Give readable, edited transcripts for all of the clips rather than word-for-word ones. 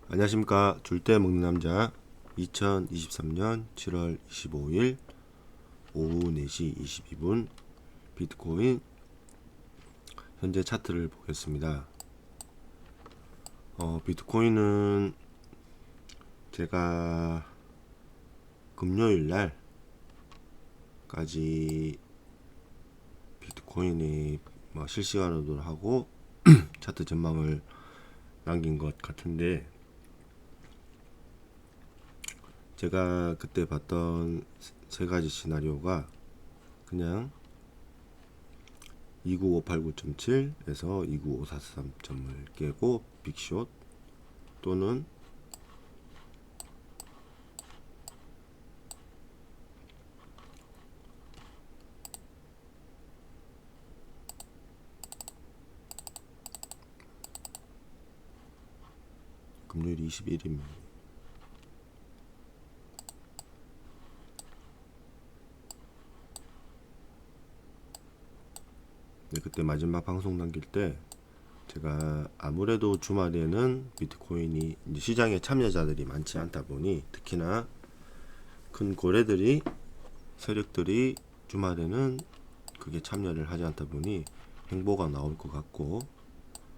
안녕하십니까. 줄 때 먹는 남자. 2023년 7월 25일 오후 4시 22분 비트코인 현재 차트를 보겠습니다. 비트코인은 제가 금요일 날까지 비트코인이 실시간으로 하고 차트 전망을 남긴 것 같은데, 제가 그때 봤던 세 가지 시나리오가 그냥 29589.7에서 29543점을 깨고 빅숏, 또는 금요일 21일입니다. 네, 그때 마지막 방송 남길 때 제가 아무래도 주말에는 비트코인이 이제 시장에 참여자들이 많지 않다 보니, 특히나 큰 고래들이 세력들이 주말에는 그게 참여를 하지 않다 보니 행보가 나올 것 같고,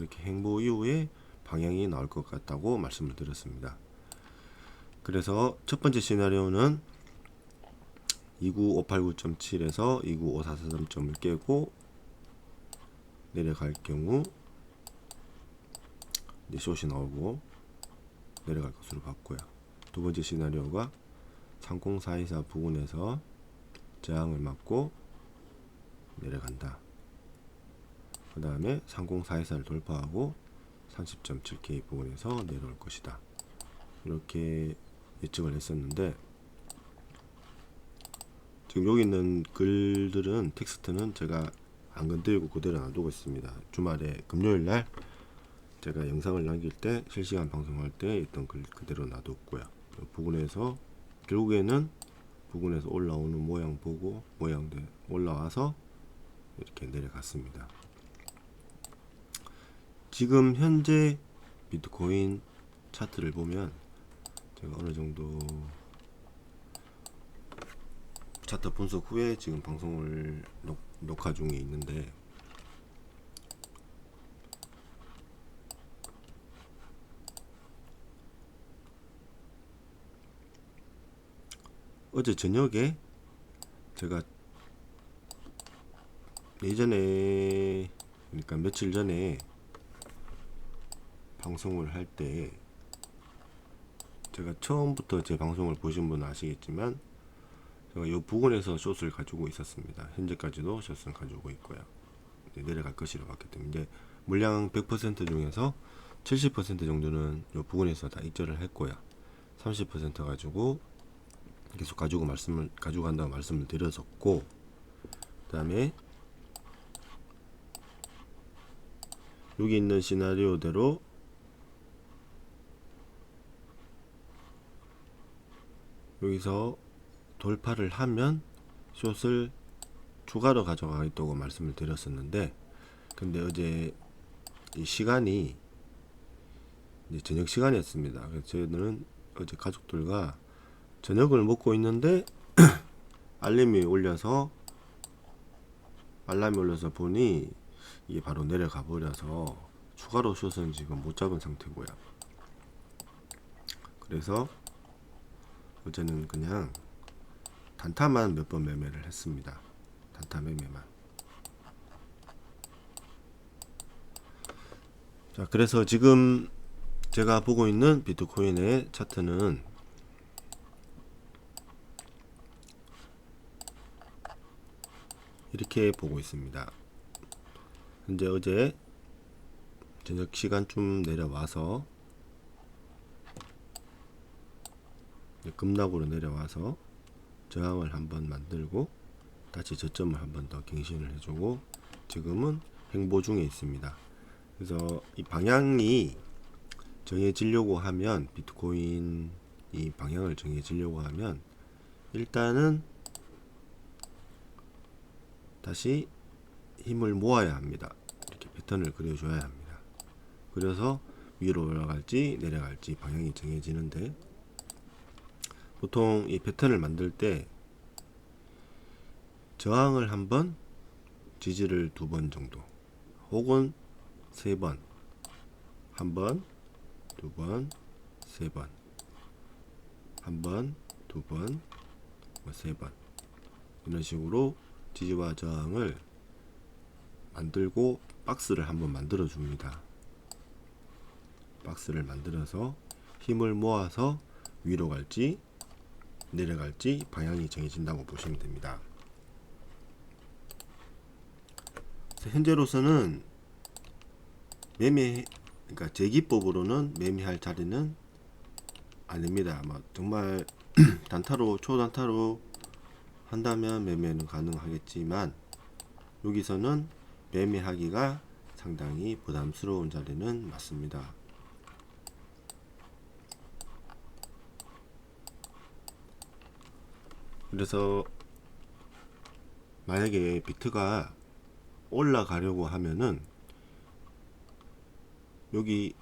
이렇게 행보 이후에 방향이 나올 것 같다고 말씀을 드렸습니다. 그래서 첫 번째 시나리오는 29589.7에서 29543점을 깨고 내려갈 경우 숏이 나오고 내려갈 것으로 봤고요. 두 번째 시나리오가 30424 부근에서 저항을 맞고 내려간다. 그 다음에 30424를 돌파하고 30.7K 부근에서 내려올 것이다. 이렇게 예측을 했었는데, 지금 여기 있는 글들은, 텍스트는 제가 안 건드리고 그대로 놔두고 있습니다. 주말에 금요일날 제가 영상을 남길 때, 실시간 방송할 때 있던 글 그대로 놔뒀고요. 부근에서 결국에는 부근에서 올라오는 모양 보고 모양대 올라와서 이렇게 내려갔습니다. 지금 현재 비트코인 차트를 보면, 제가 어느 정도 차트 분석 후에 지금 방송을 녹화 중에 있는데, 어제 저녁에 제가 예전에, 그러니까 며칠 전에 방송을 할 때, 제가 처음부터 제 방송을 보신 분은 아시겠지만 제가 이 부근에서 숏을 가지고 있었습니다. 현재까지도 숏을 가지고 있고요. 내려갈 것이라고 봤기 때문에 이제 물량 100% 중에서 70% 정도는 이 부근에서 다 익절을 했고요. 30% 가지고 계속 가지고 간다고 말씀을 드렸었고, 그 다음에 여기 있는 시나리오대로 여기서 돌파를 하면 숏을 추가로 가져가겠다고 말씀을 드렸었는데, 근데 어제 이 시간이 이제 저녁 시간이었습니다. 그래서 저희들은 어제 가족들과 저녁을 먹고 있는데 알람이 올려서 보니 이게 바로 내려가 버려서 추가로 숏은 지금 못 잡은 상태고요. 그래서 어제는 그냥 단타만 몇 번 매매를 했습니다. 단타 매매만. 자, 그래서 지금 제가 보고 있는 비트코인의 차트는 이렇게 보고 있습니다. 현재 어제 저녁 시간쯤 내려와서 급락으로 내려와서 저항을 한번 만들고 다시 저점을 한번 더 갱신을 해주고 지금은 행보 중에 있습니다. 그래서 이 방향이 정해지려고 하면, 비트코인 이 방향을 정해지려고 하면 일단은 다시 힘을 모아야 합니다. 이렇게 패턴을 그려줘야 합니다. 그래서 위로 올라갈지 내려갈지 방향이 정해지는데, 보통 이 패턴을 만들 때 저항을 한 번, 지지를 2번 정도, 혹은 3번, 1번, 2번, 3번, 1번, 2번, 3번, 이런 식으로 지지와 저항을 만들고 박스를 한번 만들어 줍니다. 박스를 만들어서 힘을 모아서 위로 갈지 내려갈지 방향이 정해진다고 보시면 됩니다. 현재로서는 그러니까 제 기법으로는 매매할 자리는 아닙니다. 정말 단타로 초단타로 한다면 매매는 가능하겠지만, 여기서는 매매하기가 상당히 부담스러운 자리는 맞습니다. 그래서 만약에 비트가 올라가려고 하면은 여기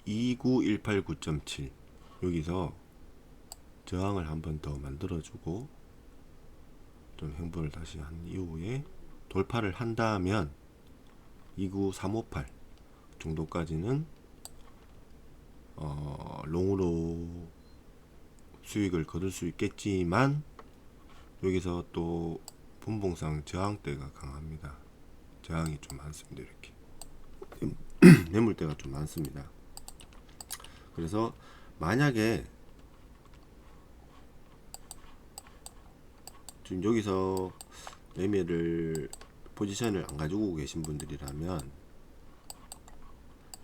29189.7 여기서 저항을 한 번 더 만들어주고 좀 횡보를 다시 한 이후에 돌파를 한다면 29358 정도까지는 롱으로 수익을 거둘 수 있겠지만, 여기서 또 분봉상 저항대가 강합니다. 저항이 좀 많습니다. 이렇게 매물대가 좀 많습니다. 그래서 만약에 지금 여기서 매매를 포지션을 안 가지고 계신 분들이라면,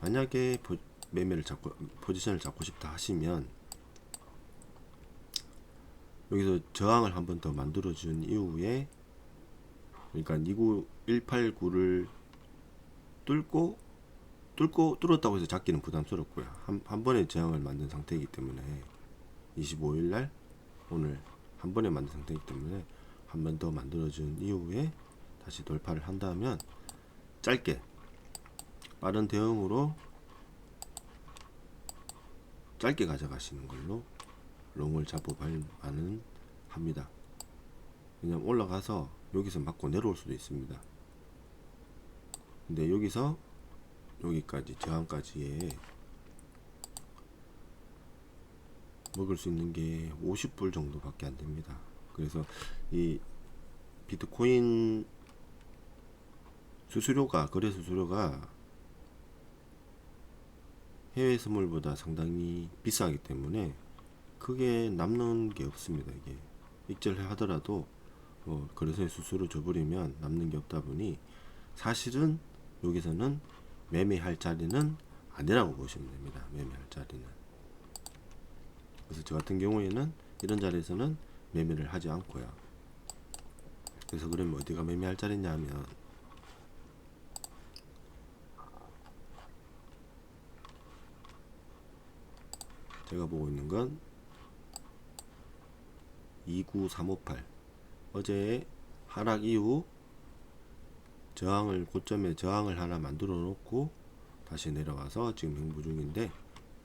만약에 매매를 잡고 포지션을 잡고 싶다 하시면 여기서 저항을 한 번 더 만들어 준 이후에, 그러니까 29189를 뚫었다고 해서 잡기는 부담스럽고요. 한 번에 저항을 만든 상태이기 때문에, 25일날 오늘 한 번에 만든 상태이기 때문에 한 번 더 만들어 준 이후에 다시 돌파를 한다면 짧게 빠른 대응으로 짧게 가져가시는 걸로 롱을 잡고 발만은 합니다. 왜냐면 올라가서 여기서 맞고 내려올 수도 있습니다. 근데 여기서 여기까지 저항까지에 먹을 수 있는 게 50불 정도밖에 안 됩니다. 그래서 이 비트코인 수수료가, 거래 수수료가 해외 선물보다 상당히 비싸기 때문에 크게 남는 게 없습니다. 이게 익절해 하더라도 거래소에 수수료 줘버리면 남는 게 없다 보니, 사실은 여기서는 매매할 자리는 아니라고 보시면 됩니다. 매매할 자리는. 그래서 저 같은 경우에는 이런 자리에서는 매매를 하지 않고요. 그래서 그러면 어디가 매매할 자리냐 하면, 제가 보고 있는 건 29358, 어제 하락 이후 고점에 저항을 하나 만들어 놓고 다시 내려와서 지금 횡보 중인데,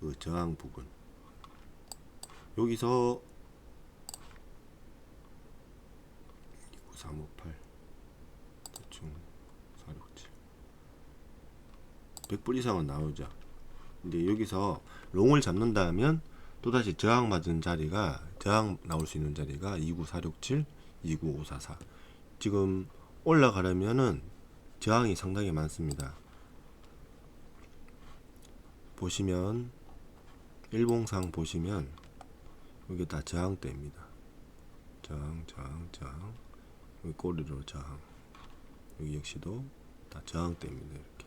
그 저항 부분 여기서 29358 대충 467 100불 이상은 나오죠. 근데 여기서 롱을 잡는다면 또다시 저항 나올 수 있는 자리가 29467, 29544. 지금 올라가려면은 저항이 상당히 많습니다. 보시면 일봉상 보시면 여기 다 저항대입니다. 저항, 여기 꼬리로 저항, 여기 역시도 다 저항대입니다. 이렇게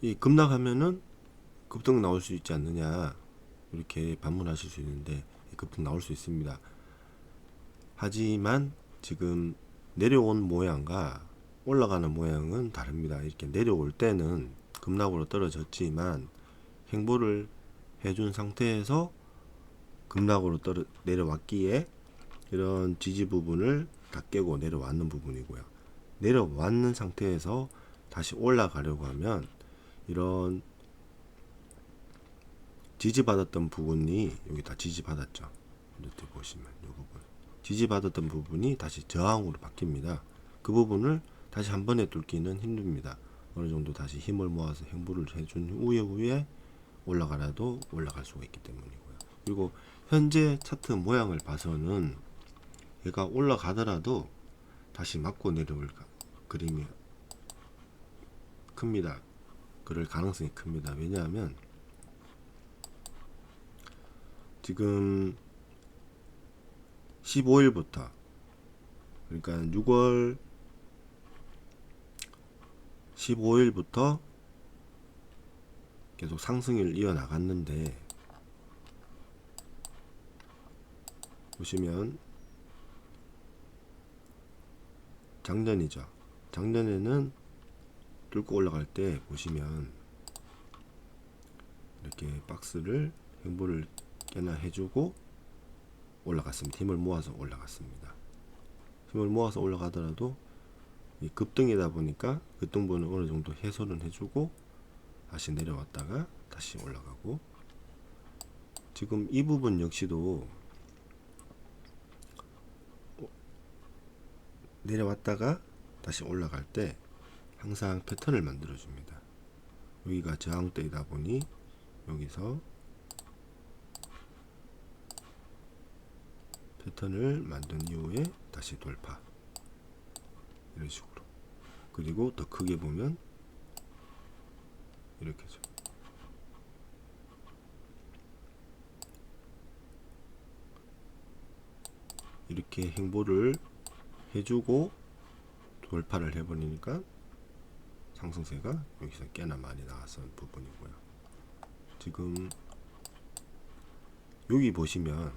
이 급락하면은 급등 나올 수 있지 않느냐, 이렇게 반문하실 수 있는데, 급등 나올 수 있습니다. 하지만 지금 내려온 모양과 올라가는 모양은 다릅니다. 이렇게 내려올 때는 급락으로 떨어졌지만, 횡보를 해준 상태에서 급락으로 내려왔기에 이런 지지 부분을 다 깨고 내려왔는 부분이고요. 내려왔는 상태에서 다시 올라가려고 하면 이런 지지받았던 부분이 여기 다 지지받았죠. 이렇게 보시면 이 부분 지지받았던 부분이 다시 저항으로 바뀝니다. 그 부분을 다시 한 번에 뚫기는 힘듭니다. 어느 정도 다시 힘을 모아서 행보를 해준 후에 올라가라도 올라갈 수가 있기 때문이고요. 그리고 현재 차트 모양을 봐서는 얘가 올라가더라도 다시 맞고 내려올 그림이 큽니다. 그럴 가능성이 큽니다. 왜냐하면 지금 15일부터 그러니까 6월 15일부터 계속 상승을 이어나갔는데 보시면 작년이죠. 작년에는 뚫고 올라갈 때 보시면 이렇게 박스를 행보를 깨나 해주고 올라갔습니다. 힘을 모아서 올라갔습니다. 힘을 모아서 올라가더라도 이 급등이다 보니까 급등분은 어느 정도 해소는 해주고 다시 내려왔다가 다시 올라가고 지금 이 부분 역시도 내려왔다가 다시 올라갈 때 항상 패턴을 만들어 줍니다. 여기가 저항대이다 보니 여기서 패턴을 만든 이후에 다시 돌파 이런 식으로 그리고 더 크게 보면 이렇게죠. 이렇게 행보를 해주고 돌파를 해버리니까 상승세가 여기서 꽤나 많이 나왔던 부분이고요. 지금 여기 보시면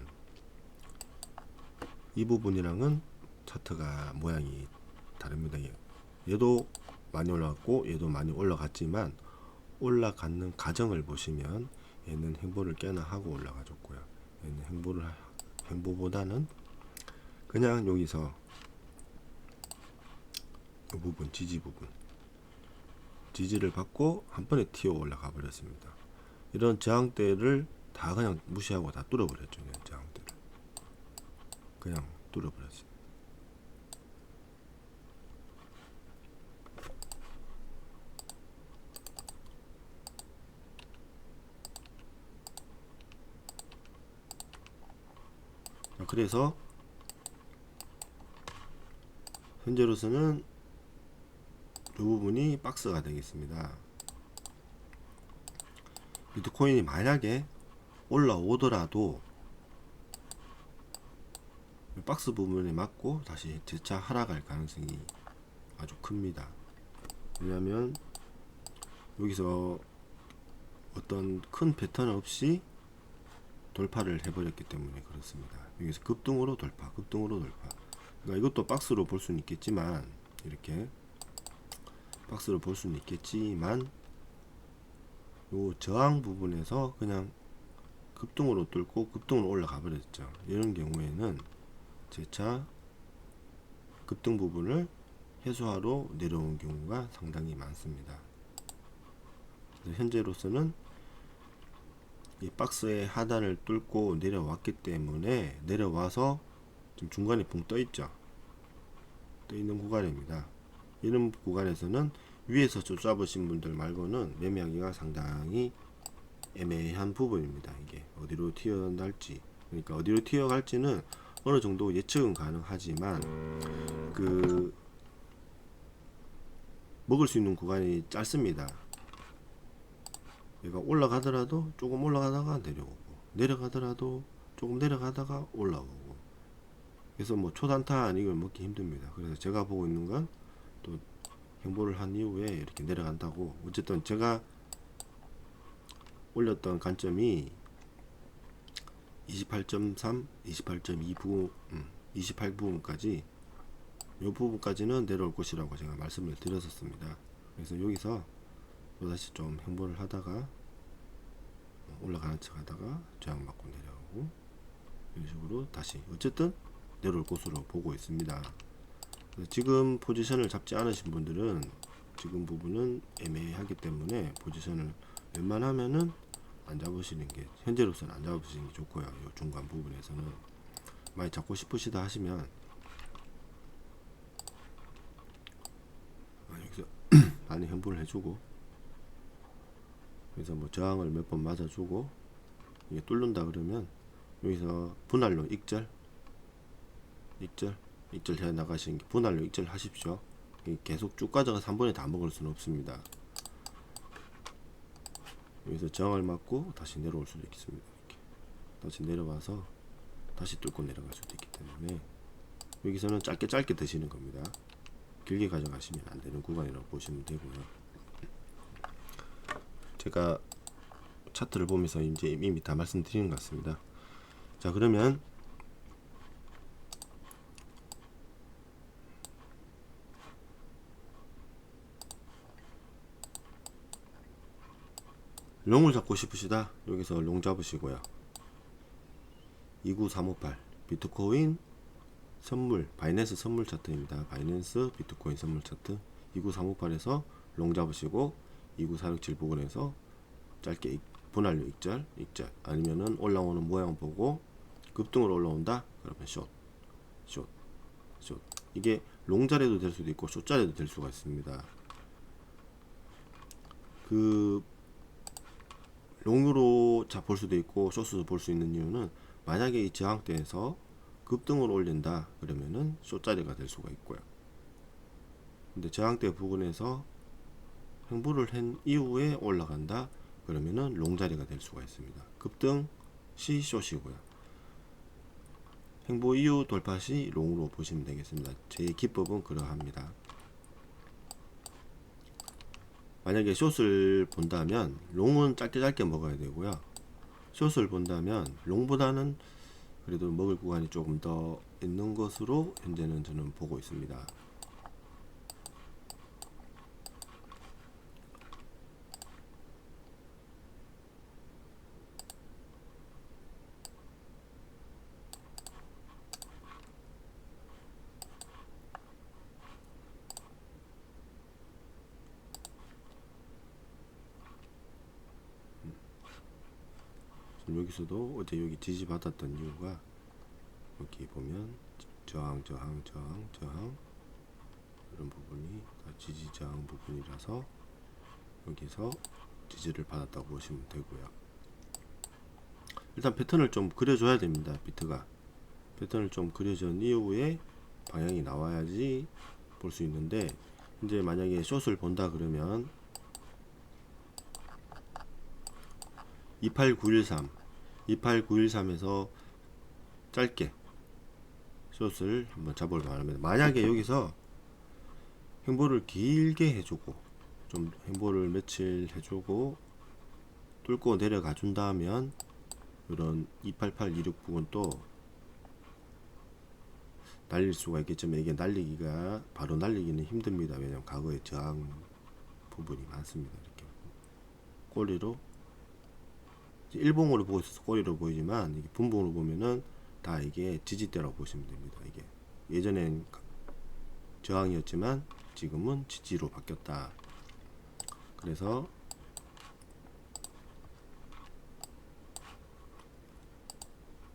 이 부분이랑은 차트가 모양이 다릅니다. 얘도 많이 올라갔고 얘도 많이 올라갔지만 올라가는 과정을 보시면 얘는 행보를 꽤나 하고 올라가줬고요. 얘는 행보보다는 그냥 여기서 이 부분 지지 부분 지지를 받고 한 번에 튀어 올라가 버렸습니다. 이런 저항대를 다 그냥 무시하고 다 뚫어버렸죠. 저항대를 그냥 뚫어버렸습니다. 그래서 현재로서는 이 부분이 박스가 되겠습니다. 비트코인이 만약에 올라오더라도 박스 부분에 맞고 다시 재차 하락할 가능성이 아주 큽니다. 왜냐하면 여기서 어떤 큰 패턴 없이 돌파를 해버렸기 때문에 그렇습니다. 여기서 급등으로 돌파, 급등으로 돌파. 그러니까 이것도 박스로 볼 수는 있겠지만 이렇게 박스로 볼 수는 있겠지만 요 저항 부분에서 그냥 급등으로 뚫고 급등으로 올라가 버렸죠. 이런 경우에는 재차 급등 부분을 해소하러 내려온 경우가 상당히 많습니다. 그래서 현재로서는 이 박스의 하단을 뚫고 내려왔기 때문에 내려와서 지금 중간에 붕 떠 있죠. 떠 있는 구간입니다. 이런 구간에서는 위에서 쫓아보신 분들 말고는 매매하기가 상당히 애매한 부분입니다. 이게 어디로 튀어날지, 그러니까 어디로 튀어갈지는 어느 정도 예측은 가능하지만 그 먹을 수 있는 구간이 짧습니다. 얘가 올라가더라도 조금 올라가다가 내려오고 내려가더라도 조금 내려가다가 올라오고 그래서 뭐 초단타 아니면 먹기 힘듭니다. 그래서 제가 보고 있는 건 또 행보를 한 이후에 이렇게 내려간다고, 어쨌든 제가 올렸던 관점이 28.3, 28.2 28부분까지 이 부분까지는 내려올 것이라고 제가 말씀을 드렸었습니다. 그래서 여기서 또다시 좀 행보를 하다가 올라가는 척 하다가 저항받고 내려오고 이런 식으로 다시 어쨌든 내려올 것으로 보고 있습니다. 지금 포지션을 잡지 않으신 분들은 지금 부분은 애매하기 때문에 포지션을 웬만하면은 안 잡으시는 게, 현재로서는 안 잡으시는 게 좋고요. 이 중간 부분에서는 많이 잡고 싶으시다 하시면 여기서 많이 행보를 해주고, 그래서 뭐 저항을 몇 번 맞아주고 이게 뚫는다 그러면 여기서 분할로 익절 해 나가시는 게, 분할로 익절 하십시오. 계속 쭉 가져가서 한 번에 다 먹을 수는 없습니다. 여기서 저항을 맞고 다시 내려올 수도 있습니다. 이렇게 다시 내려와서 다시 뚫고 내려갈 수도 있기 때문에 여기서는 짧게 드시는 겁니다. 길게 가져가시면 안 되는 구간이라고 보시면 되고요. 제가 차트를 보면서 이제 이미 다 말씀드리는 것 같습니다. 자, 그러면 롱을 잡고 싶으시다, 여기서 롱 잡으시고요. 29358 비트코인 선물, 바이낸스 선물 차트입니다. 바이낸스 비트코인 선물 차트 29358에서 롱 잡으시고 29467 부근에서 짧게 분할로 익절 아니면은 올라오는 모양 보고 급등으로 올라온다 그러면 숏. 이게 롱 자리도 될 수도 있고 숏 자리도 될 수가 있습니다. 그 롱으로 볼 수도 있고 숏으로 볼 수 있는 이유는, 만약에 이 저항대에서 급등으로 올린다 그러면은 숏 자리가 될 수가 있고요. 근데 저항대 부근에서 횡보를 한 이후에 올라간다 그러면은 롱 자리가 될 수가 있습니다. 급등 시 숏이고요. 횡보 이후 돌파 시 롱으로 보시면 되겠습니다. 제 기법은 그러합니다. 만약에 숏을 본다면 롱은 짧게 먹어야 되고요. 숏을 본다면 롱보다는 그래도 먹을 구간이 조금 더 있는 것으로 현재는 저는 보고 있습니다. 여기서도 어제 여기 지지 받았던 이유가, 여기 보면 저항 이런 부분이 다 지지 저항 부분이라서 여기서 지지를 받았다고 보시면 되고요. 일단 패턴을 좀 그려줘야 됩니다. 비트가 패턴을 좀 그려준 이후에 방향이 나와야지 볼 수 있는데, 이제 만약에 숏을 본다 그러면 28913에서 짧게 숏을 한번 잡을 바랍니다. 만약에 여기서 행보를 길게 해주고, 좀 행보를 며칠 해주고 뚫고 내려가 준다면 이런 28826 부분 또 날릴 수가 있겠지만, 이게 날리기가 바로 날리기는 힘듭니다. 왜냐하면 과거에 저항 부분이 많습니다. 이렇게 꼬리로, 일봉으로 보고 있어서 꼬리로 보이지만 이게 분봉으로 보면은 다 이게 지지대라고 보시면 됩니다. 이게 예전엔 저항이었지만 지금은 지지로 바뀌었다. 그래서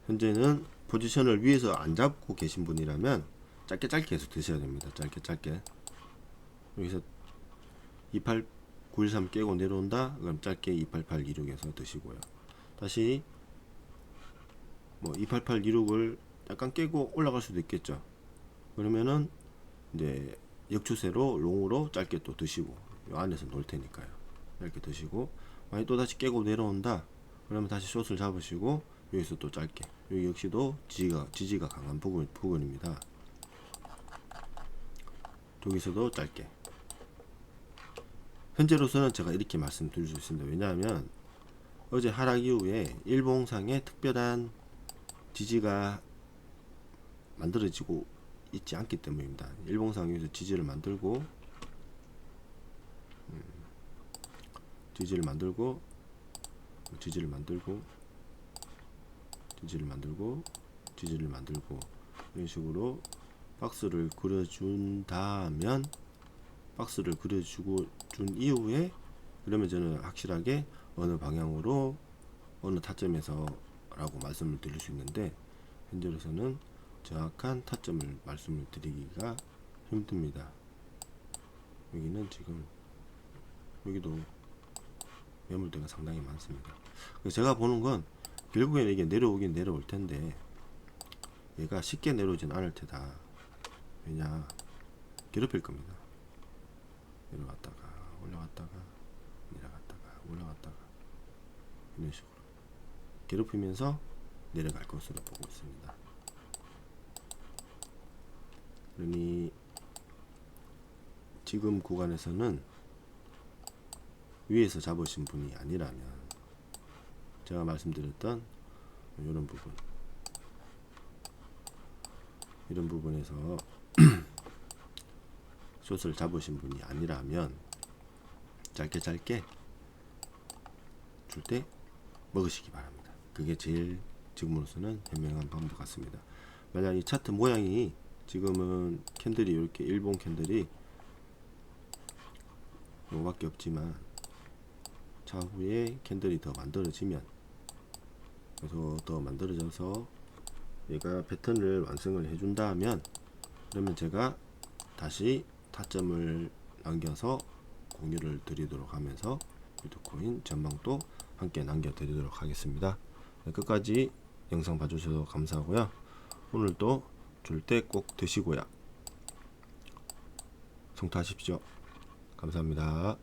현재는 포지션을 위에서 안 잡고 계신 분이라면 짧게 계속 드셔야 됩니다. 짧게 여기서 28913 깨고 내려온다 그럼 짧게 28826에서 드시고요. 다시 뭐 28826을 약간 깨고 올라갈 수도 있겠죠. 그러면은 이제 역추세로 롱으로 짧게 또 드시고, 요 안에서 놀 테니까요. 짧게 드시고, 만약 또 다시 깨고 내려온다 그러면 다시 숏을 잡으시고 여기서 또 짧게, 여기 역시도 지지가 강한 부분입니다. 여기서도 짧게. 현재로서는 제가 이렇게 말씀드릴 수 있습니다. 왜냐하면 어제 하락 이후에 일봉상에 특별한 지지가 만들어지고 있지 않기 때문입니다. 일봉상에서 지지를 만들고 지지를 만들고 이런 식으로 박스를 그려준다면 박스를 그려주고 준 이후에, 그러면 저는 확실하게 어느 방향으로 어느 타점에서 라고 말씀을 드릴 수 있는데, 현재로서는 정확한 타점을 말씀을 드리기가 힘듭니다. 여기는 지금 여기도 매물대가 상당히 많습니다. 그래서 제가 보는 건 결국에는 이게 내려오긴 내려올 텐데 얘가 쉽게 내려오진 않을 테다. 왜냐, 괴롭힐 겁니다. 내려갔다가 올라갔다가 내려갔다가 올라갔다가 이런 식으로 괴롭히면서 내려갈 것으로 보고 있습니다. 그러니 지금 구간에서는 위에서 잡으신 분이 아니라면 제가 말씀드렸던 이런 부분, 이런 부분에서 숏을 잡으신 분이 아니라면 짧게 줄 때 먹으시기 바랍니다. 그게 제일 지금으로서는 현명한 방법 같습니다. 만약 이 차트 모양이 지금은 캔들이 이렇게 일본 캔들이 요거밖에 없지만 차후에 캔들이 더 만들어지면, 그래서 더 만들어져서 얘가 패턴을 완성을 해준다면, 그러면 제가 다시 타점을 남겨서 공유를 드리도록 하면서 비트코인 전망도 함께 남겨드리도록 하겠습니다. 네, 끝까지 영상 봐주셔서 감사하고요. 오늘도 줄 때 꼭 드시고요. 성투하십시오. 감사합니다.